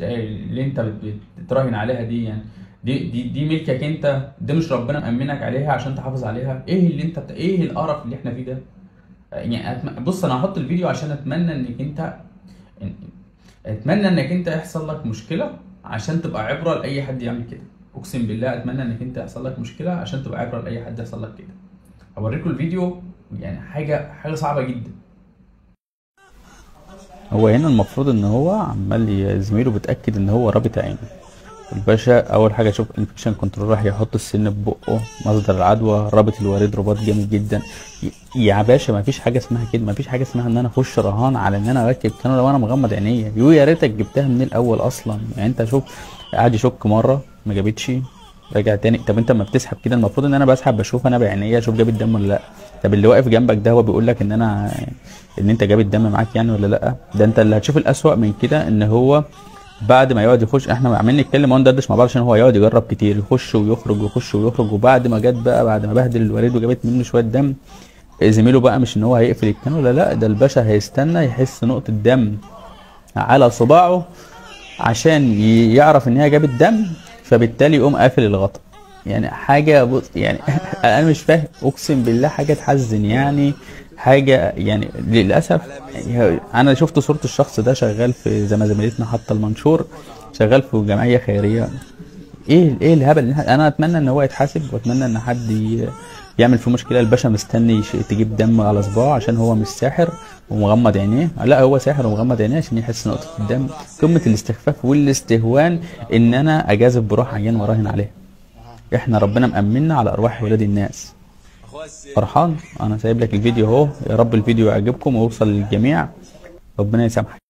اللي انت بتراهن عليها دي يعني، دي ملكك انت، ده مش ربنا مأمنك عليها عشان تحافظ عليها؟ ايه اللي انت ايه القرف اللي احنا فيه ده؟ يعني بص انا هحط الفيديو عشان اتمنى انك انت يحصل لك مشكله عشان تبقى عبره لاي حد يعمل كده. اقسم بالله اتمنى انك انت يحصل لك مشكله عشان تبقى عبره لاي حد يحصل لك كده. هوريكم الفيديو، يعني حاجه صعبه جدا. هو هنا المفروض ان هو عمال زميله بيتاكد ان هو رابط عينه. الباشا اول حاجه يشوف انفكشن كنترول، راح يحط السن في بقه، مصدر العدوى رابط الوريد رباط جامد جدا. يا باشا ما فيش حاجه اسمها كده، ما فيش حاجه اسمها ان انا اخش رهان على ان انا اركب كانولا وانا مغمض عينيا. يا ريتك جبتها من الاول اصلا. يعني انت شوف، قاعد يشك مره ما جابتش، راجع تاني. طب انت لما بتسحب كده المفروض ان انا بسحب بشوف انا بعينيا اشوف جاب الدم ولا لا. طب اللي واقف جنبك ده هو بيقول لك ان انت جاب الدم معاك يعني ولا لا؟ ده انت اللي هتشوف الاسوأ من كده ان هو بعد ما يقعد يخش، احنا عمالين نتكلم وندردش مع بعض عشان هو يقعد يجرب كتير، يخش ويخرج يخش ويخرج، وبعد ما جت بقى بعد ما بهدل الوريد وجابت منه شويه دم، زميله بقى مش ان هو هيقفل الكانولا، لا ده الباشا هيستنى يحس نقطه دم على صباعه عشان يعرف ان هي جابت دم، فبالتالي يقوم قافل الغطا. يعني حاجه بص يعني انا مش فاهم، اقسم بالله حاجه تحزن يعني. حاجه يعني للاسف. انا شفت صوره الشخص ده شغال في زي ما زميلتنا حاطه المنشور، شغال في جمعيه خيريه. ايه الهبل انا اتمنى ان هو يتحاسب، واتمنى ان حد يعمل فيه مشكله. الباشا مستني تجيب دم على صباعه عشان هو مش ساحر ومغمض عينيه، لا هو ساحر ومغمض عينيه عشان يحس نقطه الدم. قمه الاستخفاف والاستهوان ان انا اجازف بروح عيان وراهن عليها. احنا ربنا مأمنا على ارواح ولاد الناس. فرحان انا سايب لك الفيديو اهو، يا رب الفيديو يعجبكم ويوصل للجميع. ربنا يسامحك.